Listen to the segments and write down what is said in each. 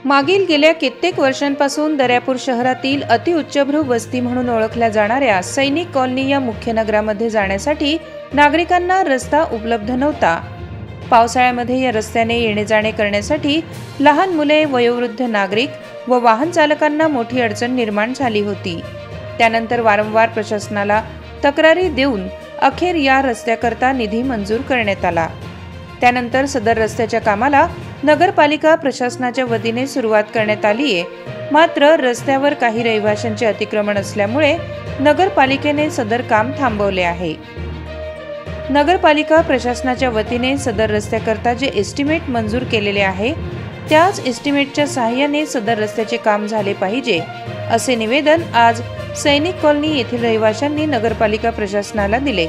मागील गेल्या कित्येक वर्षांपासून दर्यापूर शहरातील अतिउच्चभ्रू वस्ती म्हणून ओळखल्या जाणाऱ्या सैनिक कॉलनी या मुख्य नगरामध्ये जाण्यासाठी नागरिकांना रस्ता उपलब्ध नव्हता। पावसाळ्यामध्ये या रस्त्याने येणे जाणे करण्यासाठी लहान मुले, वयोवृद्ध नागरिक व वाहन चालकांना मोठी अडचण निर्माण झाली होती। त्यानंतर वारंवार प्रशासनाला तक्रारी देऊन अखेर या रस्त्याकरता निधी मंजूर करण्यात आला। त्यानंतर सदर रस्त्याच्या कामाला नगरपालिका प्रशासनाच्या वतीने सुरुवात करण्यात आली आहे। मात्र रस्त्यावर काही रहिवाशांचे अतिक्रमण असल्यामुळे नगरपालिकेने सदर काम थांबवले आहे। नगरपालिका प्रशासनाच्या वतीने सदर रस्त्याकरता जे एस्टिमेट मंजूर केलेले आहे त्याच एस्टिमेटच्या सहाय्याने सदर रस्त्याचे काम झाले पाहिजे, असे निवेदन आज सैनिक कॉलनी येथील रहिवाशांनी नगरपालिका प्रशासनाला दिले।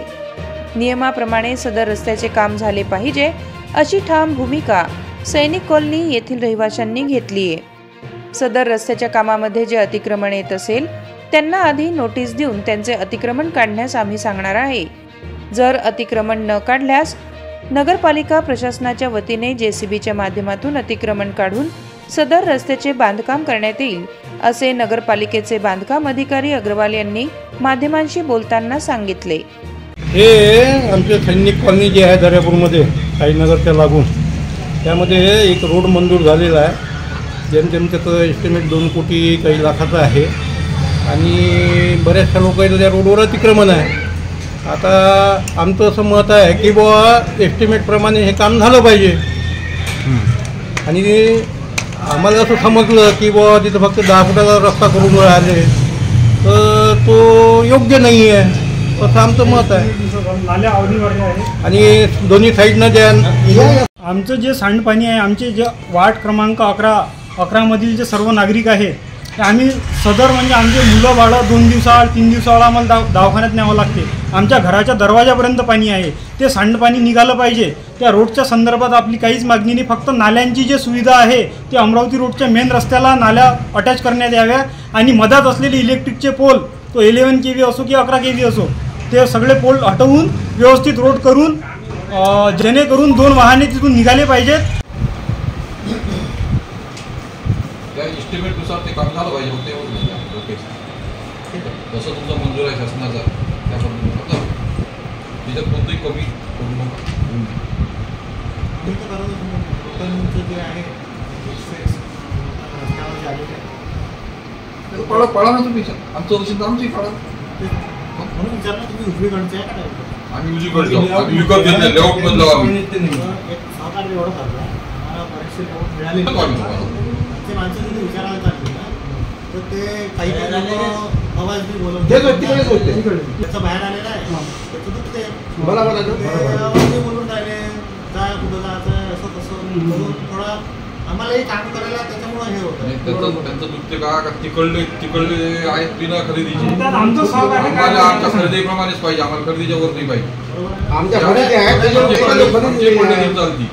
नियमाप्रमाणे सदर रस्त्याचे काम झाले पाहिजे अशी ठाम भूमिका सैनिक कॉलनी येथील रहिवाशांनी घेतली आहे। सदर रस्त्याच्या कामामध्ये जे अतिक्रमण येत असेल त्यांना आधी नोटीस देऊन त्यांचे अतिक्रमण काढण्यास आम्ही सांगणार आहे। जर अतिक्रमण न काढल्यास नगरपालिका प्रशासनाच्या वतीने जेसीबीच्या माध्यमातून अतिक्रमण काढून सदर रस्त्याचे बांधकाम करण्यात येईल, असे नगरपालिकेचे बांधकाम अधिकारी अग्रवाल यांनी माध्यमांशी बोलताना सांगितले। हे आमचे सैनिक कॉलनी जे आहे दर्यापूरमध्ये साईनगरच्या लागून, त्यामध्ये एक रोड मंजूर झालेला आहे। जेमतेम त्याचं एस्टिमेट 2 कोटी काही लाखाचं आहे आणि बऱ्याचशा लोकांचं त्या रोडवर अतिक्रमण आहे। आता आमचं असं मत आहे की बुवा एस्टिमेटप्रमाणे हे काम झालं पाहिजे आणि आम्हाला असं समजलं की बुवा तिथं फक्त 10 फुटाचा रस्ता करून राहिले तर तो योग्य नाही आहे, असं आमचं मत आहे। आणि दोन्ही साईडनं ज्या आमचं जे सांडपाणी आहे, आमचे जे वार्ड क्रमांक 11 मधील जे सर्व नागरिक आहे ते आम्ही सदर म्हणजे आमचे मुलं बाळं 2 दिवसाआड 3 दिवसाआड आम्हाला दवाखान्यात न्यावं लागते। आमच्या घराच्या दरवाजापर्यंत पाणी आहे, ते सांडपाणी निघालं पाहिजे। त्या रोडच्या संदर्भात आपली काहीच मागणी नाही, फक्त नाल्यांची जी सुविधा आहे ती अमरावती रोडच्या मेन रस्त्याला नाल्या अटॅच करण्यात याव्या आणि मधात असलेले इलेक्ट्रिकचे पोल, तो 11 kV असो की 11 kV असो, ते सगळे पोल हटवून व्यवस्थित रोड करून जेणेकरून 2 वाहने तिथून निघाले पाहिजेत। एस्टिमेटनुसार ते काम झालं पाहिजे, ओके जसं तुमचा मंजूर आहे शासनाचा त्या पद्धतीने तिथं कोणतंही कमी करू नका। पळा ना तुम्ही, आमचं वर्ष आमची पळा म्हणून विचारलं तुम्ही उजवीकडचे आहे का? आम्ही उजवीकडे जाऊ, आम्ही विकत घेतले लेआउट मधलं आम्ही सहकार एवढं करतो मला बरेचसे लेआउट मिळाले ते माणसं तिथे विचारायला चालली ना, तर ते काही लोक आवाज बी बोलवून त्याचं बाहेर आलेलं आहे, त्याचं दुखते ते बोलून राहिले काय कुठं जायचं असं तसं बोलून थोडा आम्हालाही काम करायला त्याच्यामुळे हे होतं। त्यांचं दुखते का तिकडले आहेत बिना खरेदीचे, आमच्या खरेदीप्रमाणेच पाहिजे, आम्हाला खरेदीच्या वर नाही पाहिजे। आमच्या चालती